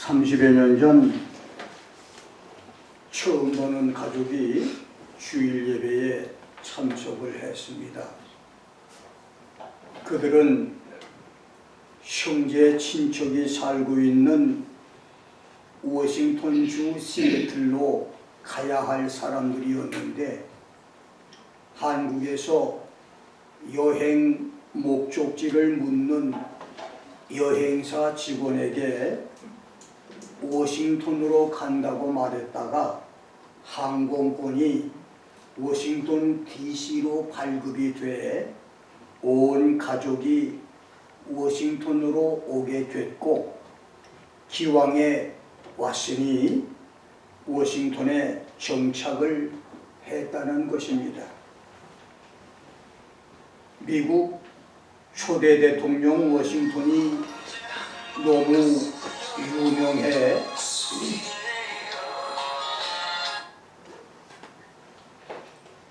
30여 년 전 처음 보는 가족이 주일 예배에 참석을 했습니다. 그들은 형제 친척이 살고 있는 워싱턴주 시애틀로 가야 할 사람들이었는데, 한국에서 여행 목적지를 묻는 여행사 직원에게 워싱턴으로 간다고 말했다가 항공권이 워싱턴 DC로 발급이 돼 온 가족이 워싱턴으로 오게 됐고, 기왕에 왔으니 워싱턴에 정착을 했다는 것입니다. 미국 초대 대통령 워싱턴이 너무 유명해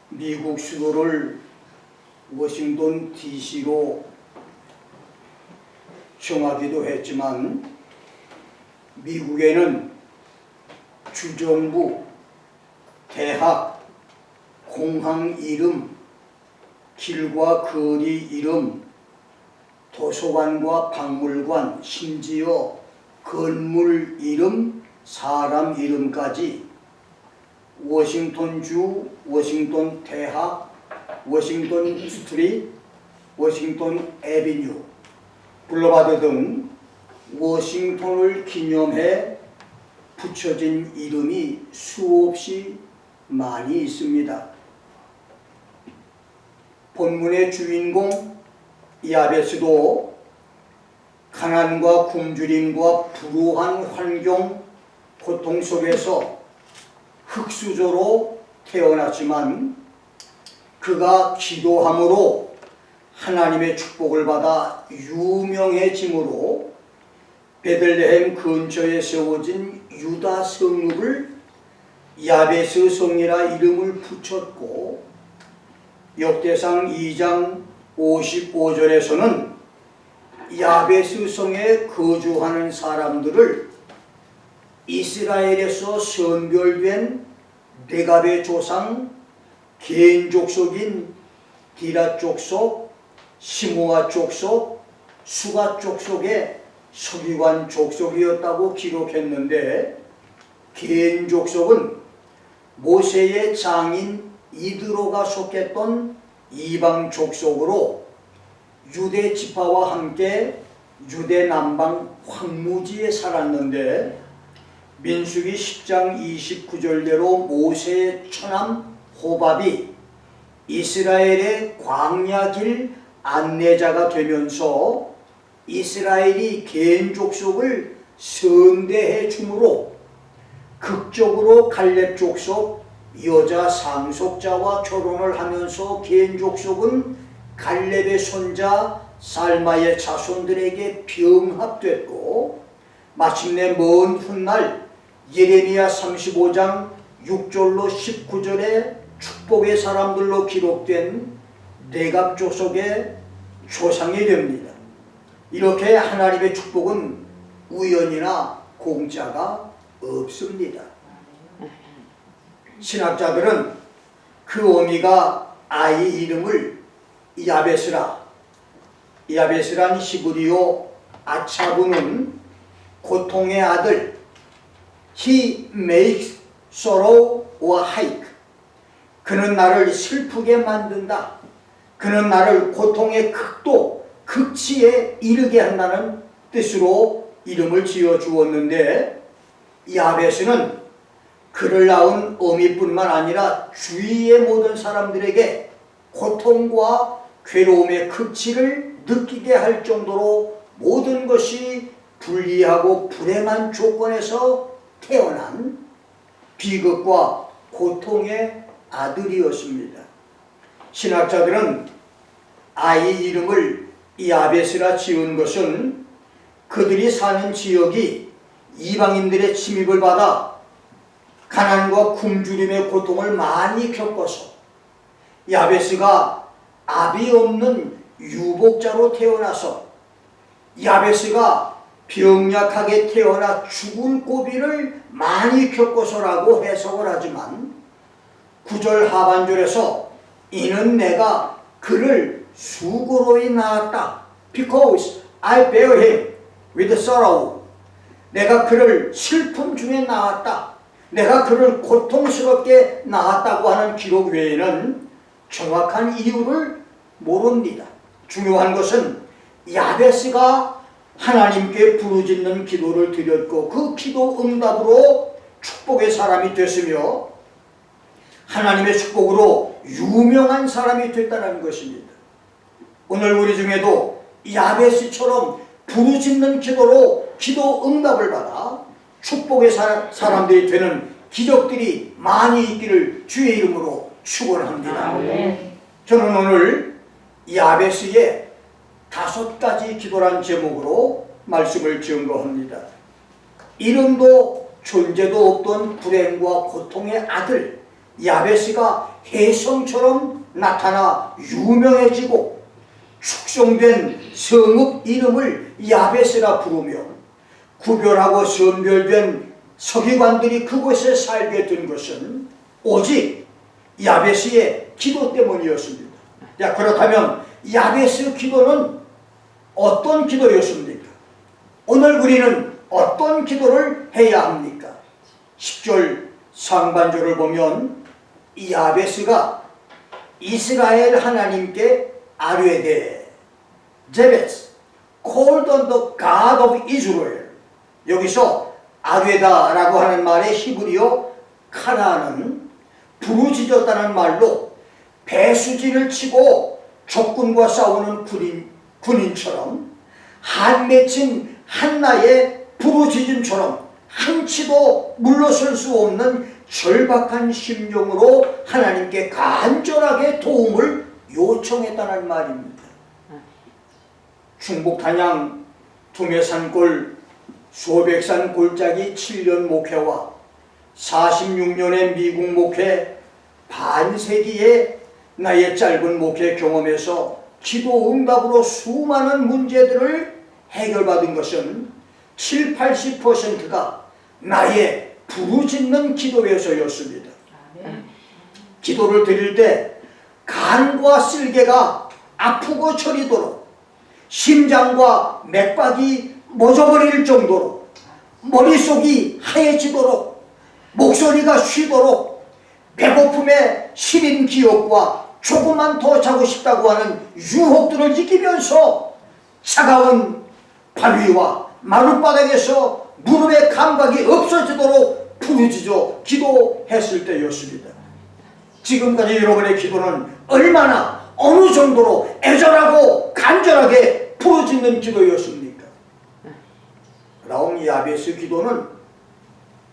미국 수도를 워싱턴 DC로 정하기도 했지만, 미국에는 주정부, 대학, 공항 이름, 길과 거리 이름, 도서관과 박물관, 심지어 건물 이름, 사람 이름까지 워싱턴주, 워싱턴 대학, 워싱턴 스트리트, 워싱턴 애비뉴, 블루바드 등 워싱턴을 기념해 붙여진 이름이 수없이 많이 있습니다. 본문의 주인공 야베스도 가난과 굶주림과 불우한 환경, 고통 속에서 흙수저로 태어났지만, 그가 기도함으로 하나님의 축복을 받아 유명해지므로 베들레헴 근처에 세워진 유다 성읍을 야베스 성이라 이름을 붙였고, 역대상 2장 55절에서는 야베스 성에 거주하는 사람들을 이스라엘에서 선별된 레갑의 조상 겐 족속인 디라 족속, 시므아 족속, 수가 족속의 서기관 족속이었다고 기록했는데, 겐 족속은 모세의 장인 이드로가 속했던 이방 족속으로 유대 지파와 함께 유대 남방 황무지에 살았는데, 민수기 10장 29절대로 모세의 처남 호밥이 이스라엘의 광야길 안내자가 되면서 이스라엘이 겐 족속을 선대해 주므로 극적으로 갈렙 족속 여자 상속자와 결혼을 하면서 겐 족속은 갈렙의 손자 살마의 자손들에게 병합됐고, 마침내 먼 훗날 예레미야 35장 6절로 19절에 축복의 사람들로 기록된 레갑 족속의 조상이 됩니다. 이렇게 하나님의 축복은 우연이나 공짜가 없습니다. 신학자들은 그 어미가 아이 이름을 야베스란 히브리어 아차부는 고통의 아들, He makes sorrow or hike, 그는 나를 슬프게 만든다, 그는 나를 고통의 극도, 극치에 이르게 한다는 뜻으로 이름을 지어 주었는데, 야베스는 그를 낳은 어미뿐만 아니라 주위의 모든 사람들에게 고통과 괴로움의 극치를 느끼게 할 정도로 모든 것이 불리하고 불행한 조건에서 태어난 비극과 고통의 아들이었습니다. 신학자들은 아이 이름을 야베스라 지은 것은 그들이 사는 지역이 이방인들의 침입을 받아 가난과 굶주림의 고통을 많이 겪어서 야베스가 아비 없는 유복자로 태어나서 야베스가 병약하게 태어나 죽을 고비를 많이 겪어서라고 해석을 하지만 9절 하반절에서 이는 내가 그를 수고로이 낳았다. Because I bear him with sorrow. 내가 그를 슬픔 중에 낳았다. 내가 그를 고통스럽게 낳았다고 하는 기록 외에는 정확한 이유를 모릅니다. 중요한 것은 야베스가 하나님께 부르짖는 기도를 드렸고 그 기도 응답으로 축복의 사람이 됐으며 하나님의 축복으로 유명한 사람이 됐다는 것입니다. 오늘 우리 중에도 야베스처럼 부르짖는 기도로 기도 응답을 받아 축복의 사람들이 되는 기적들이 많이 있기를 주의 이름으로 축원합니다. 저는 오늘 야베스의 5가지 기도란 제목으로 말씀을 증거합니다. 이름도 존재도 없던 불행과 고통의 아들 야베스가 혜성처럼 나타나 유명해지고 축성된 성읍 이름을 야베스라 부르며 구별하고 선별된 서기관들이 그곳에 살게 된 것은 오직 야베스의 기도 때문이었습니다. 자, 그렇다면 야베스 기도는 어떤 기도였습니까? 오늘 우리는 어떤 기도를 해야 합니까? 10절 상반절을 보면 이 야베스가 이스라엘 하나님께 아뢰되 제베스 called on the God of Israel. 여기서 아뢰다라고 하는 말의 히브리어 카라는 부르짖었다는 말로 배수진을 치고 적군과 싸우는 군인처럼 한 맺힌 한나의 부르짖음처럼 한치도 물러설 수 없는 절박한 심정으로 하나님께 간절하게 도움을 요청했다는 말입니다. 충북 단양 두메산골 소백산 골짜기 7년 목회와 46년의 미국 목회 반세기의 나의 짧은 목회 경험에서 기도 응답으로 수많은 문제들을 해결받은 것은 70~80%가 나의 부르짖는 기도에서였습니다. 기도를 드릴 때 간과 쓸개가 아프고 저리도록 심장과 맥박이 멎어버릴 정도로 머릿속이 하얘지도록 목소리가 쉬도록 배고픔에 시린 기억과 조금만 더 자고 싶다고 하는 유혹들을 이기면서 차가운 바위와 마룻바닥에서 무릎의 감각이 없어지도록 부르짖어 기도했을 때였습니다. 지금까지 여러분의 기도는 얼마나 어느 정도로 애절하고 간절하게 부르짖는 기도였습니까? 그럼 야베스 기도는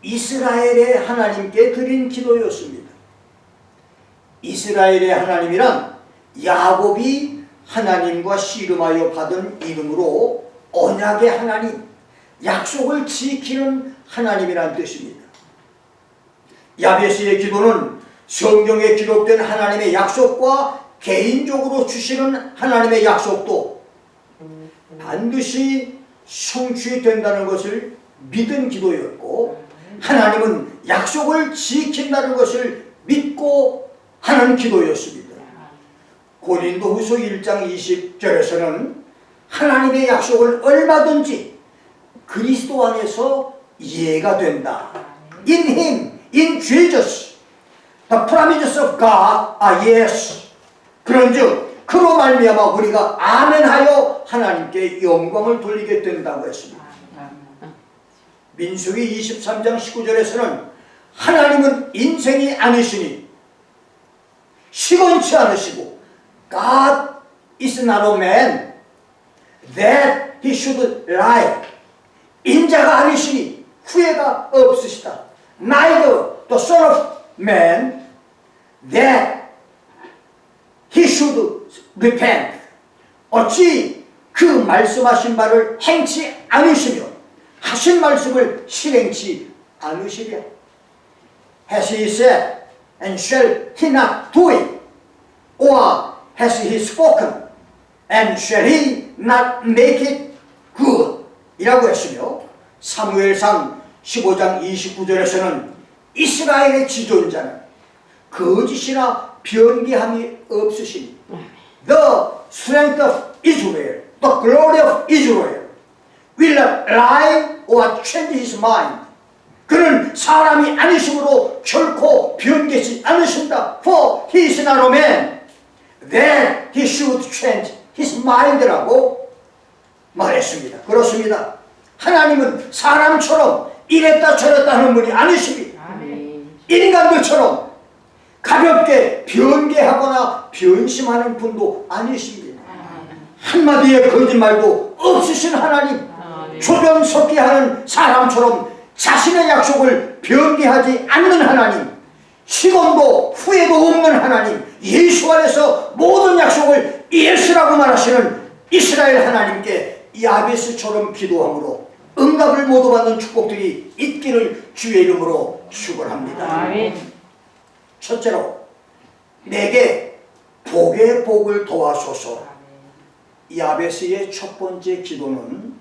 이스라엘의 하나님께 드린 기도였습니다. 이스라엘의 하나님이란 야곱이 하나님과 씨름하여 받은 이름으로 언약의 하나님, 약속을 지키는 하나님이란 뜻입니다. 야베스의 기도는 성경에 기록된 하나님의 약속과 개인적으로 주시는 하나님의 약속도 반드시 성취된다는 것을 믿은 기도였고 하나님은 약속을 지킨다는 것을 믿고 하는 기도였습니다. 고린도후서 1장 20절에서는 하나님의 약속은 얼마든지 그리스도 안에서 이해가 된다. In Him, in Jesus, the promises of God are yes. 그런즉 그로 말미암아 우리가 아멘하여 하나님께 영광을 돌리게 된다고 했습니다. 민수기 23장 19절에서는 하나님은 인생이 아니시니 시건치 않으시고 God is not a man that he should lie. 인자가 아니시니 후회가 없으시다. Neither the son of man that he should repent. 어찌 그 말씀하신 바를 행치 않으시며 하신 말씀을 실행치 않으시랴. Has he said and shall he not do it? Or has he spoken and shall he not make it good? 이라고 했으며 사무엘상 15장 29절에서는 이스라엘의 지존자는 거짓이나 변개함이 없으시니 The strength of Israel, the glory of Israel will not lie or change his mind. 그는 사람이 아니심으로 결코 변개치 않으신다. For he is not a man that he should change his mind라고 말했습니다. 그렇습니다. 하나님은 사람처럼 이랬다 저랬다 하는 분이 아니십니다. 인간들처럼 가볍게 변개하거나 변심하는 분도 아니십니다. 한마디의 거짓말도 없으신 하나님, 조변석기하는 사람처럼 자신의 약속을 변개하지 않는 하나님, 시건도 후회도 없는 하나님, 예수 안에서 모든 약속을 예스라고 말하시는 이스라엘 하나님께 야베스처럼 기도함으로 응답을 모두 받는 축복들이 있기를 주의 이름으로 축원합니다. 첫째로 내게 복의 복을 도와소서. 야베스의 첫 번째 기도는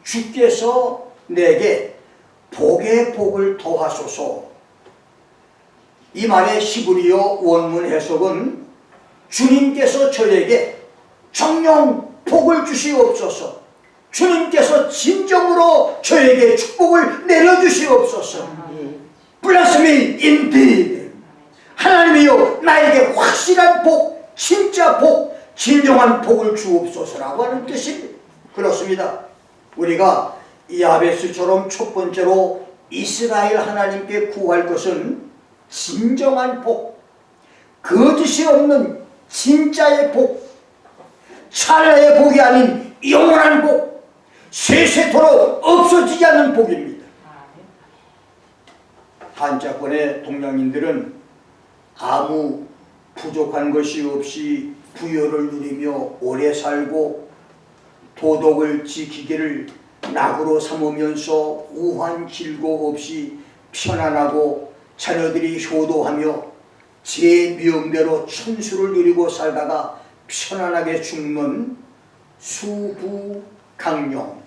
주께서 내게 복의 복을 도와소서. 이 말의 히브리어 원문 해석은 주님께서 저에게 정령 복을 주시옵소서. 주님께서 진정으로 저에게 축복을 내려주시옵소서. Bless me indeed. 하나님이여 나에게 확실한 복, 진짜 복, 진정한 복을 주옵소서라고 하는 뜻입니다. 그렇습니다. 우리가 야베스처럼 첫 번째로 이스라엘 하나님께 구할 것은 진정한 복, 거짓이 없는 진짜의 복, 찰나의 복이 아닌 영원한 복, 세세토록 없어지지 않는 복입니다. 한자권의 동양인들은 아무 부족한 것이 없이 부여를 누리며 오래 살고 도덕을 지키기를 낙으로 삼으면서 우환 질고 없이 편안하고 자녀들이 효도하며 제 명대로 천수를 누리고 살다가 편안하게 죽는 수부강령,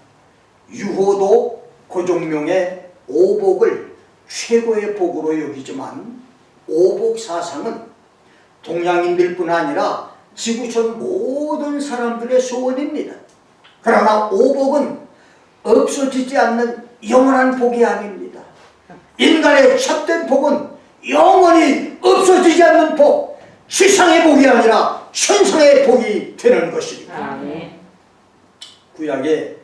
유호도 고종명의 오복을 최고의 복으로 여기지만 오복 사상은 동양인들뿐 아니라 지구촌 모든 사람들의 소원입니다. 그러나 오복은 없어지지 않는 영원한 복이 아닙니다. 인간의 참된 복은 영원히 없어지지 않는 복, 지상의 복이 아니라 천상의 복이 되는 것입니다. 구약에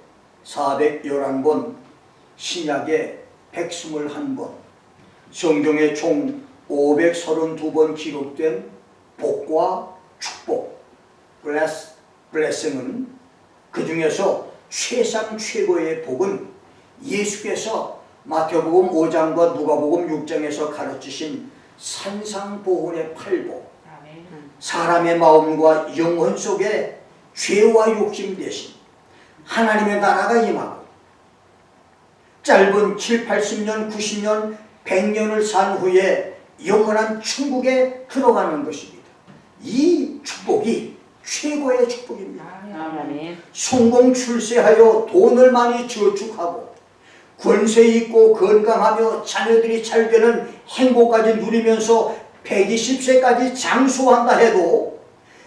411번, 신약에 121번, 성경에 총 532번 기록된 복과 축복, blessing은 그 중에서 최상 최고의 복은 예수께서 마태복음 5장과 누가복음 6장에서 가르치신 산상보훈의 8복, 사람의 마음과 영혼 속에 죄와 욕심 대신 하나님의 나라가 임하고 짧은 7, 80년, 90년, 100년을 산 후에 영원한 천국에 들어가는 것입니다. 이 축복이 최고의 축복입니다. 성공 출세하여 돈을 많이 저축하고 권세 있고 건강하며 자녀들이 잘 되는 행복까지 누리면서 120세까지 장수한다 해도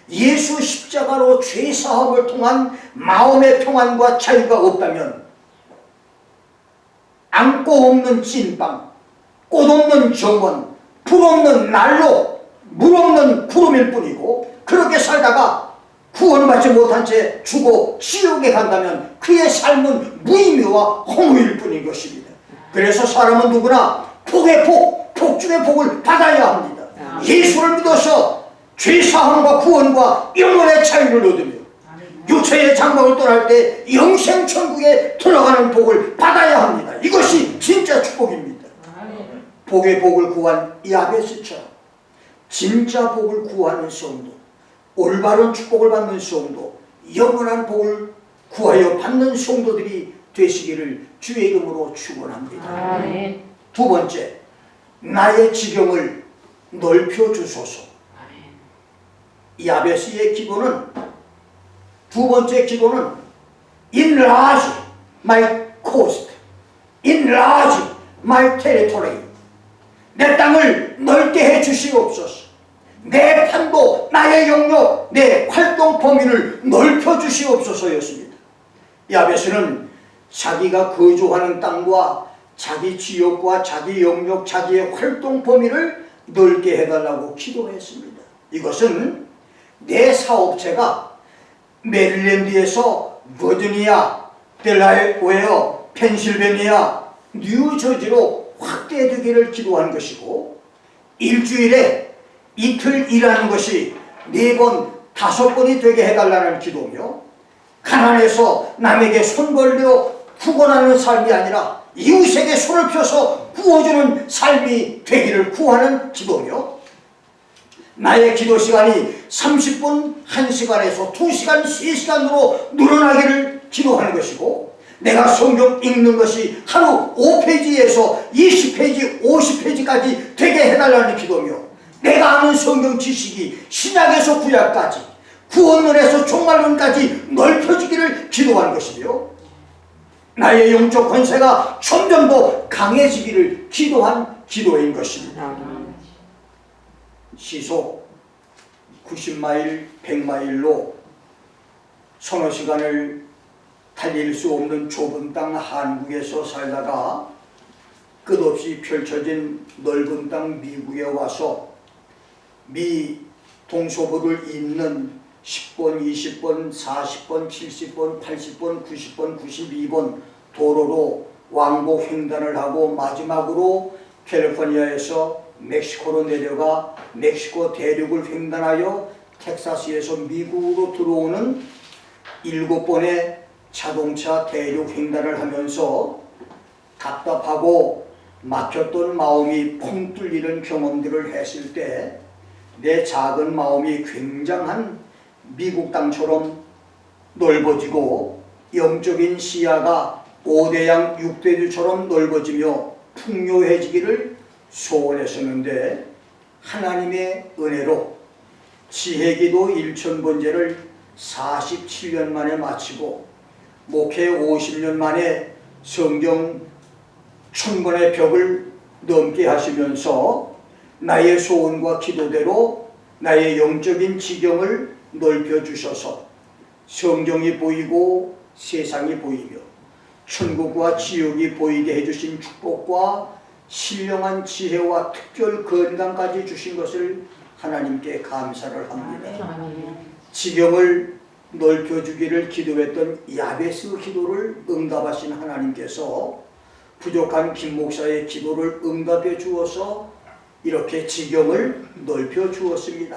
예수 십자가로 죄사함을 통한 마음의 평안과 자유가 없다면 안고 없는 찐빵, 꽃 없는 정원, 불 없는 난로, 물 없는 구름일 뿐이고 그렇게 살다가 구원받지 못한 채 죽어 지옥에 간다면 그의 삶은 무의미와 허무일 뿐인 것입니다. 그래서 사람은 누구나 복의 복, 복 중의 복을 받아야 합니다. 예수를 믿어서 죄사함과 구원과 영혼의 자유를 얻으며 육체의 장막을 떠날 때 영생천국에 들어가는 복을 받아야 합니다. 이것이 진짜 축복입니다. 복의 복을 구한 야베스처럼 진짜 복을 구하는 성도, 올바른 축복을 받는 성도, 영원한 복을 구하여 받는 성도들이 되시기를 주의 이름으로 축원합니다. 두 번째, 나의 지경을 넓혀 주소서. 야베스의 기도는, 두 번째 기도는 enlarge my coast, enlarge my territory. 내 땅을 넓게 해 주시옵소서. 내 판도, 나의 영역, 내 활동 범위를 넓혀 주시옵소서였습니다. 야베스는 자기가 거주하는 땅과 자기 지역과 자기 영역, 자기의 활동 범위를 넓게 해달라고 기도했습니다. 이것은 내 사업체가 메릴랜드에서 버지니아, 델라웨어, 펜실베니아, 뉴저지로 확대되기를 기도한 것이고, 일주일에 이틀 일하는 것이 4번, 5번이 되게 해달라는 기도며, 가난해서 남에게 손 벌려 구걸하는 삶이 아니라 이웃에게 손을 펴서 구워주는 삶이 되기를 구하는 기도며, 나의 기도 시간이 30분 1시간에서 2시간, 3시간으로 늘어나기를 기도하는 것이고, 내가 성경 읽는 것이 하루 5페이지에서 20페이지, 50페이지까지 되게 해달라는 기도며, 내가 아는 성경 지식이 신약에서 구약까지, 구원론에서 종말론까지 넓혀지기를 기도하는 것이며, 나의 영적 권세가 점점 더 강해지기를 기도한 기도인 것입니다. 시속 90마일, 100마일로 서너 시간을 달릴 수 없는 좁은 땅 한국에서 살다가 끝없이 펼쳐진 넓은 땅 미국에 와서 미 동서부를 잇는 10번, 20번, 40번, 70번, 80번, 90번, 92번 도로로 왕복 횡단을 하고 마지막으로 캘리포니아에서 멕시코로 내려가 멕시코 대륙을 횡단하여 텍사스에서 미국으로 들어오는 7번의 자동차 대륙 횡단을 하면서 답답하고 막혔던 마음이 펑 뚫리는 경험들을 했을 때 내 작은 마음이 굉장한 미국 땅처럼 넓어지고 영적인 시야가 5대양 6대주처럼 넓어지며 풍요해지기를 소원했었는데, 하나님의 은혜로 지혜기도 1000번제를 47년 만에 마치고 목회 50년 만에 성경 1000권의 벽을 넘게 하시면서 나의 소원과 기도대로 나의 영적인 지경을 넓혀주셔서 성경이 보이고 세상이 보이며 천국과 지옥이 보이게 해주신 축복과 신령한 지혜와 특별 건강까지 주신 것을 하나님께 감사를 합니다. 지경을 넓혀주기를 기도했던 야베스 기도를 응답하신 하나님께서 부족한 김 목사의 기도를 응답해 주어서 이렇게 지경을 넓혀 주었습니다.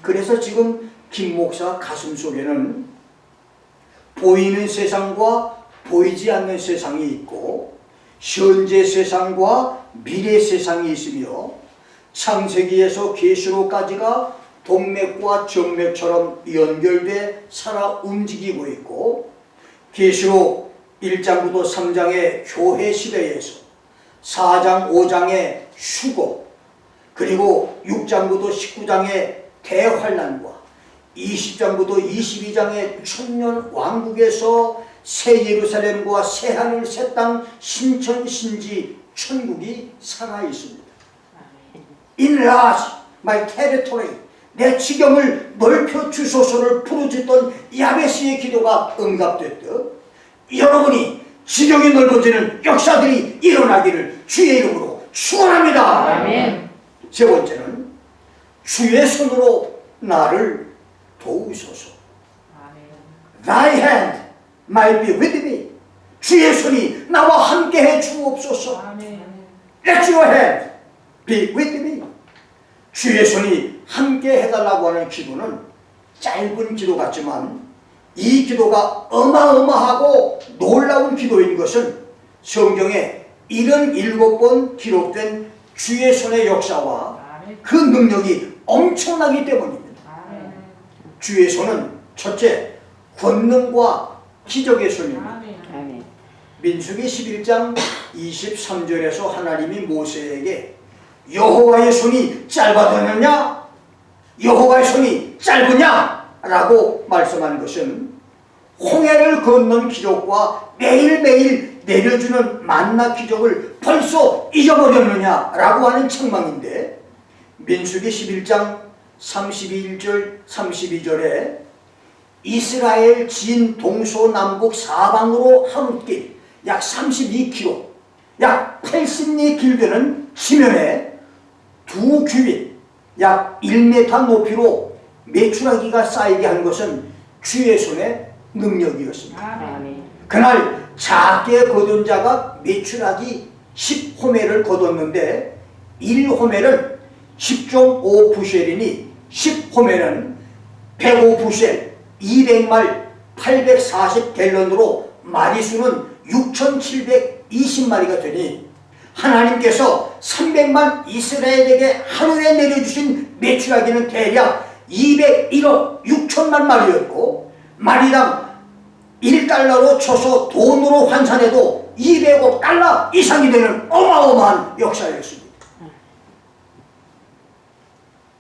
그래서 지금 김 목사 가슴 속에는 보이는 세상과 보이지 않는 세상이 있고, 현재 세상과 미래 세상이 있으며, 창세기에서 계시록까지가 동맥과 정맥처럼 연결돼 살아 움직이고 있고, 계시록 1장부터 3장의 교회 시대에서 4장 5장의 휴거, 그리고 6장부터 19장의 대환란과 20장부터 22장의 천년 왕국에서 새 예루살렘과 새 하늘 새 땅 신천 신지 천국이 살아 있습니다. Enlarge my territory, 내 지경을 넓혀 주소서를 부르짖던 야베스의 기도가 응답됐듯 여러분이 지경이 넓어지는 역사들이 일어나기를 주의 이름으로 축원합니다. 아멘. 세 번째는 주의 손으로 나를 도우소서. Thy hand might be with me. 주의 손이 나와 함께해 주옵소서. Let your hand be with me. 주의 손이 함께 해달라고 하는 기도는 짧은 기도 같지만 이 기도가 어마어마하고 놀라운 기도인 것은 성경에 77번 기록된 주의 손의 역사와 그 능력이 엄청나기 때문입니다. 주의 손은 첫째, 권능과 기적의 손입니다. 민수기 11장 23절에서 하나님이 모세에게 여호와의 손이 짧아졌느냐? 여호와의 손이 짧으냐? 라고 말씀한 것은 홍해를 건넌 기적과 매일매일 내려주는 만나 기적을 벌써 잊어버렸느냐라고 하는 책망인데, 민수기 11장 31절 32절에 이스라엘 진 동서남북 사방으로 하루길 약 32km, 약 80리 길되는 지면에 두 규빗, 약 1m 높이로 메추라기가 쌓이게 한 것은 주의 손의 능력이었습니다. 그날 작게 거둔 자가 메추라기 10호멜을 거뒀는데 1호멜은 10.5부셀이니 10호멜은 105부셀 200말 840갤런으로 마리수는 6,720마리가 되니 하나님께서 300만 이스라엘에게 하루에 내려주신 메추라기는 대략 201억 6천만 마리였고, 마리당 1달러로 쳐서 돈으로 환산해도 200억 달러 이상이 되는 어마어마한 역사였습니다.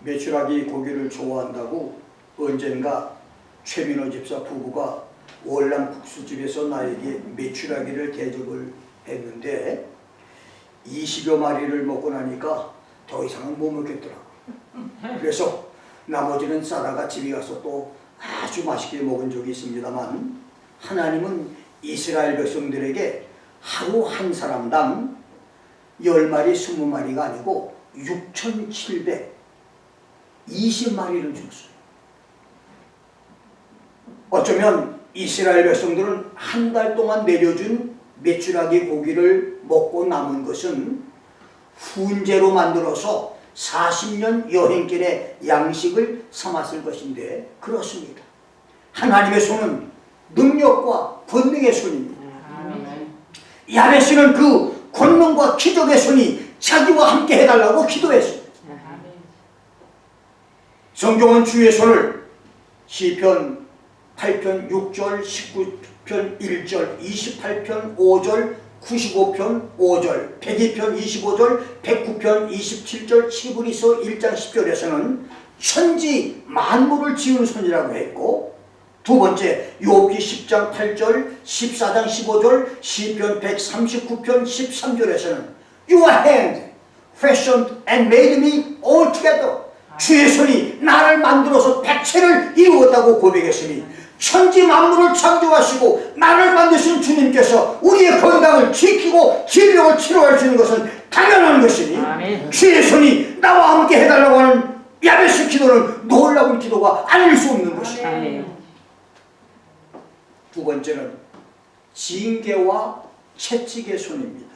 메추라기 고기를 좋아한다고 언젠가 최민호 집사 부부가 월남 국수집에서 나에게 메추라기를 대접을 했는데 20여 마리를 먹고 나니까 더 이상은 못 먹겠더라고. 그래서 나머지는 싸다가 집에 가서 또 아주 맛있게 먹은 적이 있습니다만, 하나님은 이스라엘 백성들에게 하루 한 사람당 10마리 20마리가 아니고 6,720마리를 줬어요. 어쩌면 이스라엘 백성들은 한 달 동안 내려준 메추라기 고기를 먹고 남은 것은 훈제로 만들어서 40년 여행길의 양식을 삼았을 것인데, 그렇습니다. 하나님의 손은 능력과 권능의 손입니다. 야베스는 그 권능과 기적의 손이 자기와 함께 해달라고 기도했습니다. 성경은 주의 손을 시편 8편 6절, 19편 1절, 28편 5절, 95편 5절, 102편 25절, 109편 27절, 히브리서 1장 10절에서는 천지 만물을 지은 손이라고 했고, 두 번째 욥기 10장 8절, 14장 15절, 시편 139편 13절에서는 Your hand fashioned and made me all together. 주의 손이 나를 만들어서 백체를 이루었다고 고백했으니, 천지 만물을 창조하시고 나를 만드신 주님께서 우리의 건강을 지키고 질병을 치료할 수 있는 것은 당연한 것이니, 아멘. 주의 손이 나와 함께 해달라고 하는 야베스 기도는 놀라운 기도가 아닐 수 없는 것입니다. 두 번째는 징계와 채찍의 손입니다.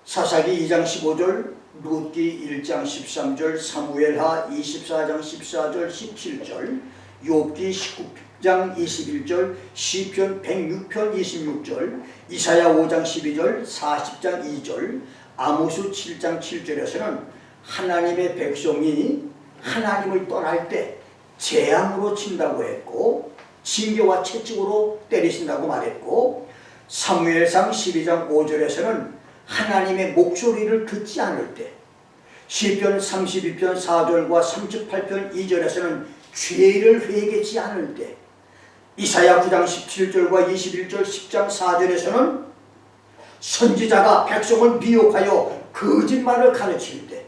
사사기 2장 15절, 룻기 1장 13절, 사무엘하 24장 14절 17절, 욥기 19장 21절, 시편 106편 26절, 이사야 5장 12절, 40장 2절, 아모스 7장 7절에서는 하나님의 백성이 하나님을 떠날 때 재앙으로 친다고 했고, 징계와 채찍으로 때리신다고 말했고, 사무엘상 12장 5절에서는 하나님의 목소리를 듣지 않을 때, 시편 32편 4절과 38편 2절에서는 죄를 회개치 않을 때, 이사야 9장 17절과 21절 10장 4절에서는 선지자가 백성을 미혹하여 거짓말을 가르칠 때,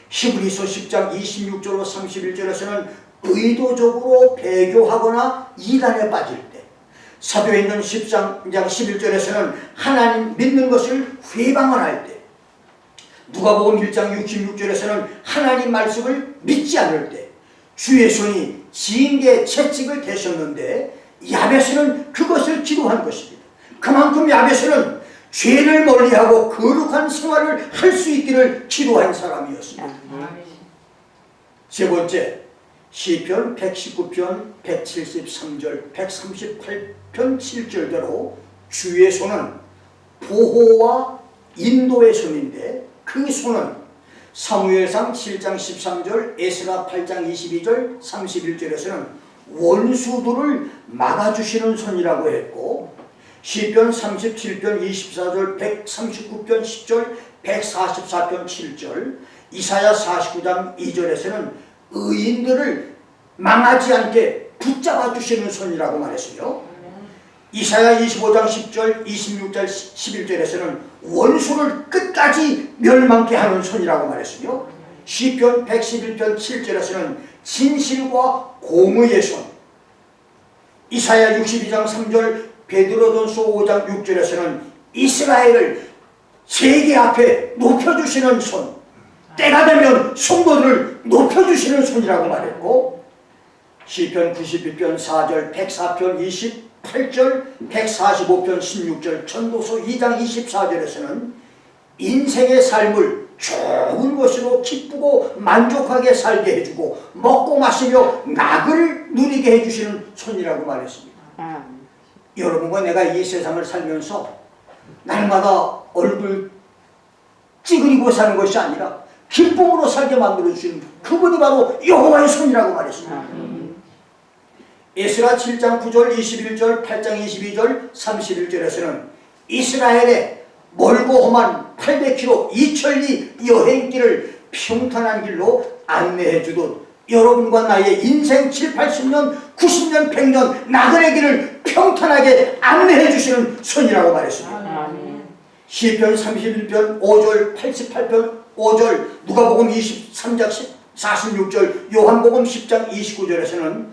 히브리서 10장 26절로 31절에서는 의도적으로 배교하거나 이단에 빠질 때, 사도행전 10장 11절에서는 하나님 믿는 것을 회방을 할 때, 누가복음 1장 66절에서는 하나님 말씀을 믿지 않을 때 주의 손이 징계 채찍을 대셨는데, 야베스는 그것을 기도한 것입니다. 그만큼 야베스는 죄를 멀리하고 거룩한 생활을 할 수 있기를 기도한 사람이었습니다. 세 번째, 시편 119편 173절 138편 7절대로 주의 손은 보호와 인도의 손인데, 그 손은 사무엘상 7장 13절, 에스라 8장 22절 31절에서는 원수들을 막아주시는 손이라고 했고, 시편 37편 24절, 139편 10절, 144편 7절, 이사야 49장 2절에서는 의인들을 망하지 않게 붙잡아 주시는 손이라고 말했어요. 이사야 25장 10절, 26절, 11절에서는 원수를 끝까지 멸망케 하는 손이라고 말했으며 시편 111편 7절에서는 진실과 공의의 손, 이사야 62장 3절, 베드로전서 5장 6절에서는 이스라엘을 세계 앞에 높여주시는 손, 때가 되면 성도들을 높여주시는 손이라고 말했고, 시편 92편 4절, 104편 28절, 145편 16절, 전도서 2장 24절에서는 인생의 삶을 좋은 것으로 기쁘고 만족하게 살게 해주고 먹고 마시며 낙을 누리게 해주시는 손이라고 말했습니다. 여러분과 내가 이 세상을 살면서 날마다 얼굴 찌그리고 사는 것이 아니라 기쁨으로 살게 만들어주시는 그분이 바로 여호와의 손이라고 말했습니다. 에스라 7장 9절 21절 8장 22절 31절에서는 이스라엘의 멀고 험한 800km 이천리 여행길을 평탄한 길로 안내해 주듯 여러분과 나의 인생 7, 80년, 90년, 100년 나그네 길을 평탄하게 안내해 주시는 손이라고 말했습니다. 시편 31편 5절 88편 5절 누가복음 23장 46절 요한복음 10장 29절에서는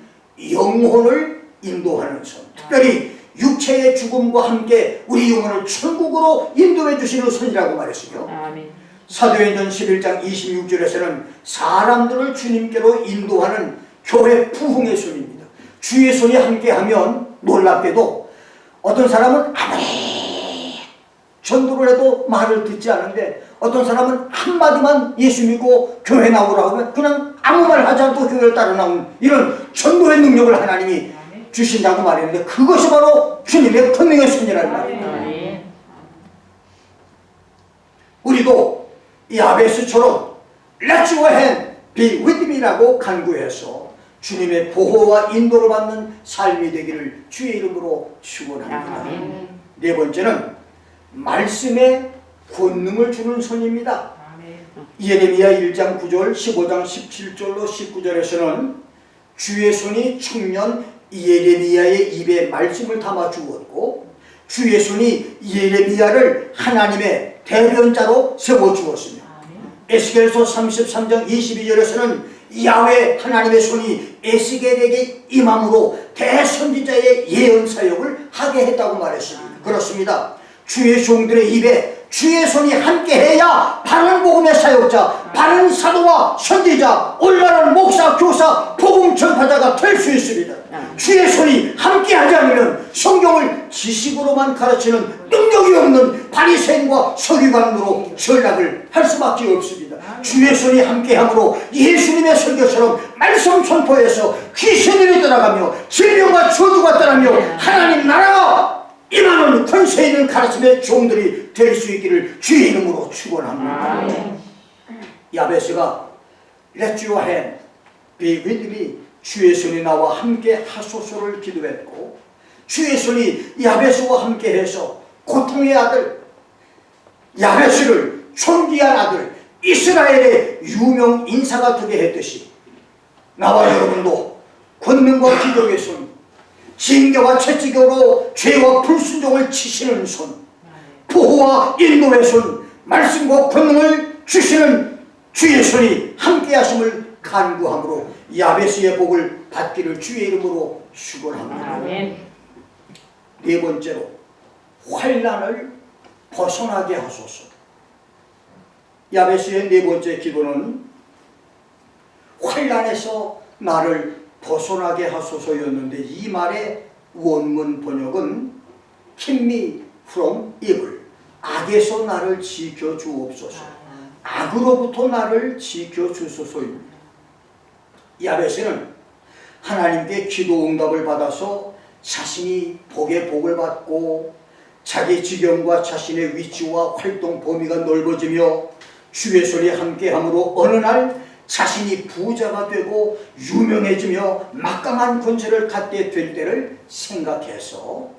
영혼을 인도하는 손, 특별히 육체의 죽음과 함께 우리 영혼을 천국으로 인도해 주시는 손이라고 말했으며 사도행전 11장 26절에서는 사람들을 주님께로 인도하는 교회 부흥의 손입니다. 주의 손이 함께하면 놀랍게도 어떤 사람은 아무리 전도를 해도 말을 듣지 않는데 어떤 사람은 한마디만 예수 믿고 교회 나오라고 하면 그냥 아무 말 하지 않고 교회를 따라 나오는 이런 전도의 능력을 하나님이 주신다고 말했는데 그것이 바로 주님의 권능의 손이라는 말입니다. 우리도 이 야베스처럼 Let your hand be with me라고 간구해서 주님의 보호와 인도를 받는 삶이 되기를 주의 이름으로 축원합니다. 네 번째는 말씀의 권능을 주는 손입니다. 예레미야 1장 9절 15장 17절로 19절에서는 주의 손이 청년 예레미야의 입에 말씀을 담아 주었고 주의 손이 예레미야를 하나님의 대변자로 세워 주었으며 에스겔서 33장 22절에서는 야훼 하나님의 손이 에스겔에게 임함으로 대선지자의 예언 사역을 하게 했다고 말했습니다. 그렇습니다. 주의 종들의 입에 주의 손이 함께해야 바른 복음의 사역자, 바른 사도와 선지자, 올바른 목사, 교사, 복음 전파자가 될 수 있습니다. 주의 손이 함께하지 않으면 성경을 지식으로만 가르치는 능력이 없는 바리새인과 서기관으로 전락을 할 수밖에 없습니다. 주의 손이 함께함으로 예수님의 설교처럼 말씀 선포해서 귀신들이 떠나가며 질병과 저주가 떠나며 하나님 나라가 임하는 권세 있는 가르침의 종들이 될 수 있기를 주의 이름으로 축원합니다. 야베스가 Let your hand be with me 주의 손이 나와 함께 하소서를 기도했고 주의 손이 야베스와 함께 해서 고통의 아들 야베스를 존귀한 아들 이스라엘의 유명 인사가 되게 했듯이 나와 여러분도 권능과 기적의 손 징계와 채찍으로 죄와 불순종을 치시는 손, 보호와 인도의 손, 말씀과 권능을 주시는 주의 손이 함께하심을 간구함으로 야베스의 복을 받기를 주의 이름으로 축원합니다. 네 번째로 환난을 벗어나게 하소서. 야베스의 네 번째 기도는 환난에서 나를 벗어나게 하소서였는데 이 말의 원문 번역은 Keep me from evil 악에서 나를 지켜 주옵소서 악으로부터 나를 지켜 주소서입니다. 야베스는 하나님께 기도 응답을 받아서 자신이 복의 복을 받고 자기 지경과 자신의 위치와 활동 범위가 넓어지며 주의 손이 함께함으로 어느 날 자신이 부자가 되고 유명해지며 막강한 권세를 갖게 될 때를 생각해서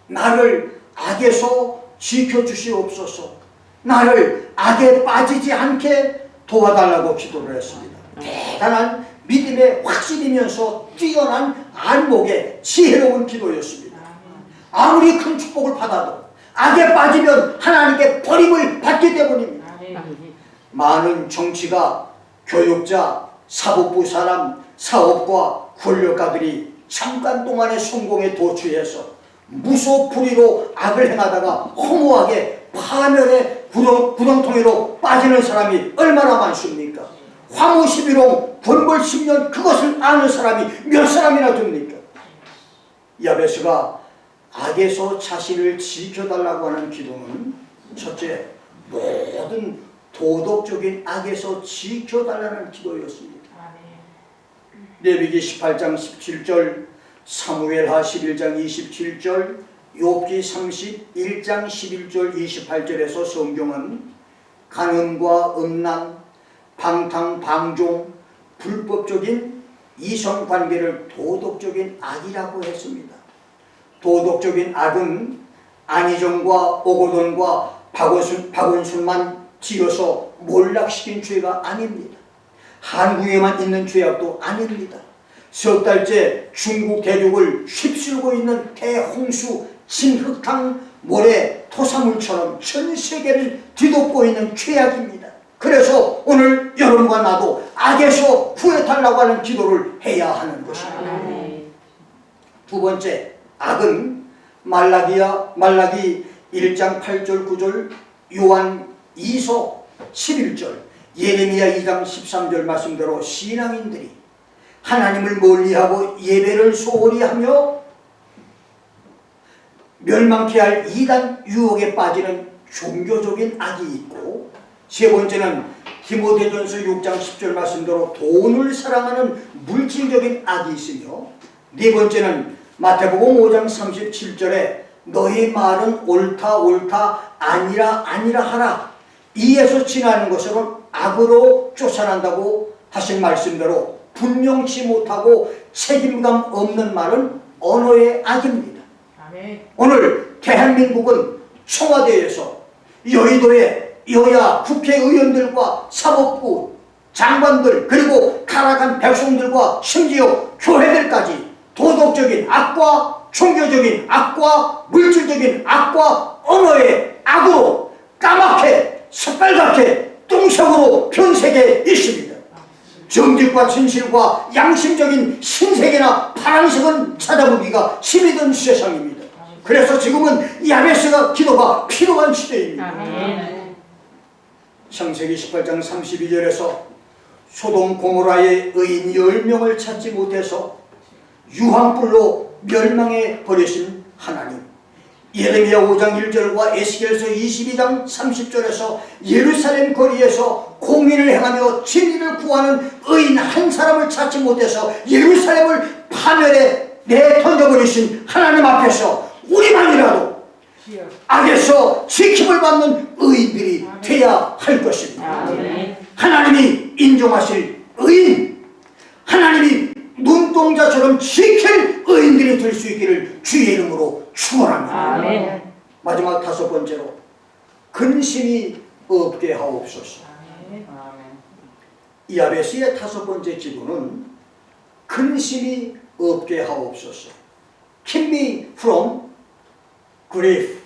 나를 악에서 지켜주시옵소서 나를 악에 빠지지 않게 도와달라고 기도를 했습니다. 대단한 믿음의 확신이면서 뛰어난 안목의 지혜로운 기도였습니다. 아무리 큰 축복을 받아도 악에 빠지면 하나님께 버림을 받기 때문입니다. 많은 정치가, 교육자, 사법부 사람, 사업가, 권력가들이 잠깐 동안의 성공에 도취해서 무소불위로 악을 행하다가 허무하게 파멸의 구덩텅이로 빠지는 사람이 얼마나 많습니까? 화무 11홍, 권벌 10년, 그것을 아는 사람이 몇 사람이나 됩니까? 야베스가 악에서 자신을 지켜달라고 하는 기도는 첫째, 모든 도덕적인 악에서 지켜달라는 기도였습니다. 레위기 18장 17절, 사무엘하 11장 27절, 욥기 31장 11절 28절에서 성경은 간음과 음란, 방탕, 방종, 불법적인 이성관계를 도덕적인 악이라고 했습니다. 도덕적인 악은 안희정과 오고돈과 박원순만 지어서 몰락시킨 죄가 아닙니다. 한국에만 있는 죄악도 아닙니다. 석 달째 중국 대륙을 휩쓸고 있는 대홍수, 진흙탕, 모래, 토사물처럼 전 세계를 뒤덮고 있는 죄악입니다. 그래서 오늘 여러분과 나도 악에서 구해달라고 하는 기도를 해야 하는 것입니다. 두 번째, 악은 말라기 1장 8절 9절, 요한 2서 11절, 예레미야 2장 13절 말씀대로 신앙인들이 하나님을 멀리하고 예배를 소홀히 하며 멸망케 할 이단 유혹에 빠지는 종교적인 악이 있고, 세 번째는 디모데전서 6장 10절 말씀대로 돈을 사랑하는 물질적인 악이 있으며, 네 번째는 마태복음 5장 37절에 너희 말은 옳다 옳다 아니라 아니라 하라, 이에서 지나는 것으로는 악으로 쫓아난다고 하신 말씀대로 분명치 못하고 책임감 없는 말은 언어의 악입니다. 아멘. 오늘 대한민국은 청와대에서 여의도의 여야 국회의원들과 사법부 장관들, 그리고 타락한 백성들과 심지어 교회들까지 도덕적인 악과 종교적인 악과 물질적인 악과 언어의 악으로 까맣게 새빨갛게 똥색으로 변색해 있습니다. 정직과 진실과 양심적인 흰색이나 파란색은 찾아보기가 힘이 든 세상입니다. 그래서 지금은 야베스가 기도가 필요한 시대입니다. 창세기 18장 32절에서 소돔 고모라의 의인 10명을 찾지 못해서 유황불로 멸망해 버리신 하나님, 예레미야 5장 1절과 에스겔서 22장 30절에서 예루살렘 거리에서 공의를 행하며 진리를 구하는 의인 한 사람을 찾지 못해서 예루살렘을 파멸에 내던져버리신 하나님 앞에서 우리만이라도 악에서 지킴을 받는 의인들이 되어야 할 것입니다. 하나님이 인정하실 의인, 하나님이 눈동자처럼 지킬 의인들이 될 수 있기를 주의 이름으로 축원합니다. 마지막 다섯 번째로, 근심이 없게 하옵소서. 야베스의 다섯 번째 기도는 근심이 없게 하옵소서. Keep me from grief.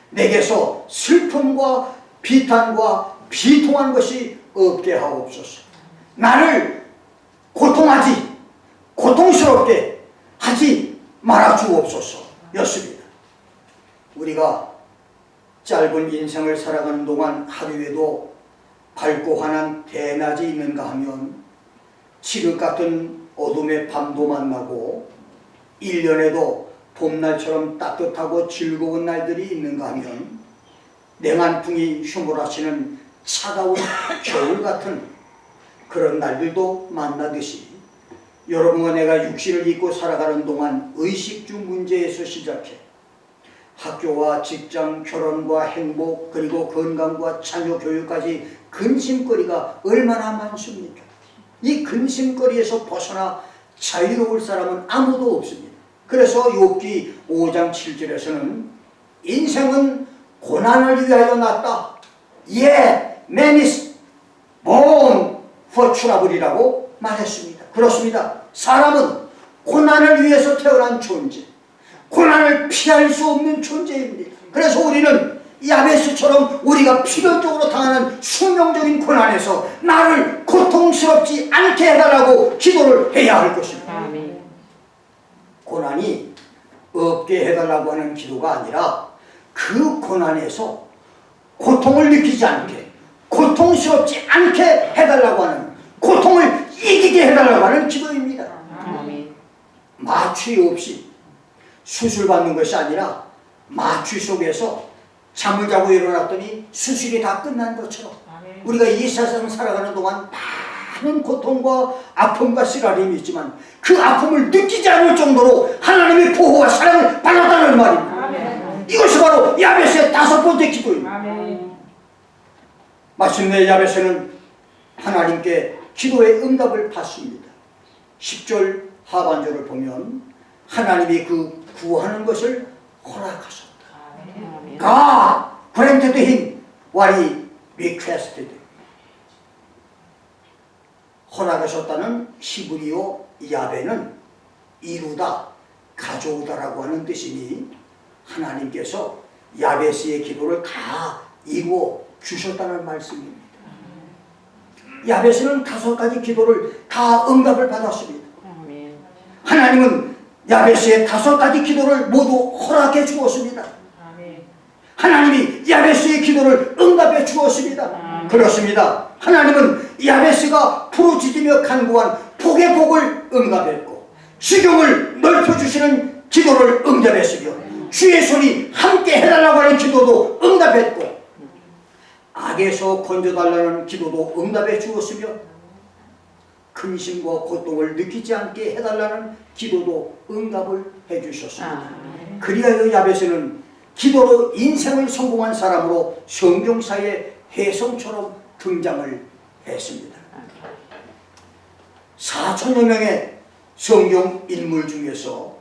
내게서 슬픔과 비탄과 비통한 것이 없게 하옵소서. 나를 고통스럽게 하지 말아 주옵소서 였습니다. 우리가 짧은 인생을 살아가는 동안 하루에도 밝고 환한 대낮이 있는가 하면 칠흑 같은 어둠의 밤도 만나고 1년에도 봄날처럼 따뜻하고 즐거운 날들이 있는가 하면 냉한풍이 휘몰아치는 차가운 겨울 같은 그런 날들도 만나듯이, 여러분과 내가 육신을 입고 살아가는 동안 의식주 문제에서 시작해 학교와 직장, 결혼과 행복, 그리고 건강과 자녀 교육까지 근심거리가 얼마나 많습니까? 이 근심거리에서 벗어나 자유로울 사람은 아무도 없습니다. 그래서 욥기 5장 7절에서는 인생은 고난을 위하여 났다. Man is born for trouble이라고 말했습니다. 그렇습니다. 사람은 고난을 위해서 태어난 존재, 고난을 피할 수 없는 존재입니다. 그래서 우리는 야베스처럼 우리가 필연적으로 당하는 숙명적인 고난에서 나를 고통스럽지 않게 해달라고 기도를 해야 할 것입니다. 아멘. 고난이 없게 해달라고 하는 기도가 아니라 그 고난에서 고통을 느끼지 않게, 고통스럽지 않게 해달라고 하는, 고통을 이기게 해달라고 하는 기도입니다. 아멘. 마취 없이 수술받는 것이 아니라 마취 속에서 잠을 자고 일어났더니 수술이 다 끝난 것처럼 우리가 이 세상 살아가는 동안 많은 고통과 아픔과 쓰라림이 있지만 그 아픔을 느끼지 않을 정도로 하나님의 보호와 사랑을 받았다는 말입니다. 아멘. 이것이 바로 야베스의 5번째 기도입니다. 아멘. 마침내 야베스는 하나님께 기도의 응답을 받습니다. 10절 하반절을 보면 하나님이 그 구하는 것을 허락하셨다. 아멘. God granted him what he requested. 허락하셨다는 히브리어 야베는 이루다, 가져오다라고 하는 뜻이니 하나님께서 야베스의 기도를 다 이루어 주셨다는 말씀입니다. 야베스는 5가지 기도를 다 응답을 받았습니다. 아멘. 하나님은 야베스의 5가지 기도를 모두 허락해 주었습니다. 아멘. 하나님이 야베스의 기도를 응답해 주었습니다. 그렇습니다. 하나님은 야베스가 부르짖으며 간구한 복의 복을 응답했고 지경을 넓혀주시는 기도를 응답했으며 주의 손이 함께 해달라고 하는 기도도 응답했고 악에서 건져달라는 기도도 응답해 주었으며 근심과 고통을 느끼지 않게 해달라는 기도도 응답을 해주셨습니다. 그리하여 야베스는 기도로 인생을 성공한 사람으로 성경사의 혜성처럼 등장을 했습니다. 4천여 명의 성경 인물 중에서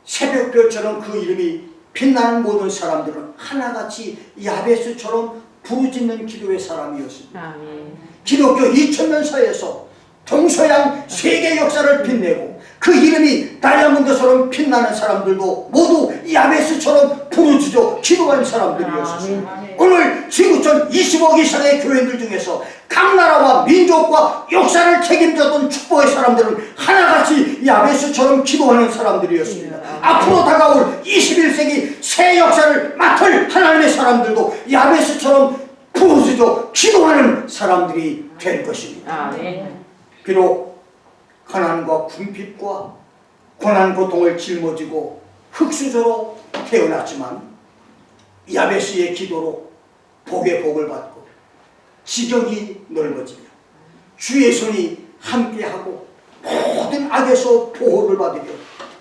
새벽별처럼 그 이름이 빛나는 모든 사람들은 하나같이 야베스처럼 부르짖는 기도의 사람이었습니다. 아멘. 기독교 2000년 사이에서 동서양 세계 역사를 빛내고 그 이름이 다이아몬드처럼 빛나는 사람들도 모두 야베스처럼 부르짖어 기도한 사람들이었습니다. 오늘 지구촌 20억 이상의 교회들 중에서 각 나라와 민족과 역사를 책임졌던 축복의 사람들은 하나같이 야베스처럼 기도하는 사람들이었습니다. 앞으로 다가올 21세기 새 역사를 맡을 하나님의 사람들도 야베스처럼 부르짖어 기도하는 사람들이 될 것입니다. 아멘. 비록 가난과 궁핍과 고난 고통을 짊어지고 흙수저로 태어났지만 야베스의 기도로 복의 복을 받고 지경이 넓어지며 주의 손이 함께하고 모든 악에서 보호를 받으며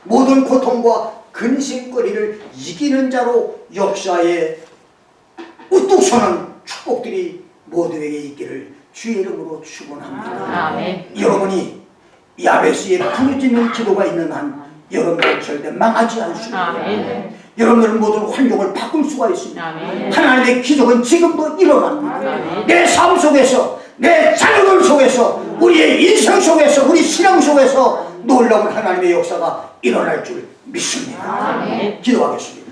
모든 고통과 근심거리를 이기는 자로 역사에 우뚝 서는 축복들이 모두에게 있기를 주의 이름으로 축원합니다. 아멘. 여러분이 야베스의 부르짖는 기도가 있는 한 여러분들은 절대 망하지 않습니다. 아멘. 여러분들은 모든 환경을 바꿀 수가 있습니다. 아멘. 하나님의 기적은 지금도 일어납니다. 아멘. 내 삶 속에서, 내 자녀들 속에서, 우리의 인생 속에서, 우리 신앙 속에서 놀라운 하나님의 역사가 일어날 줄 믿습니다. 아멘. 기도하겠습니다.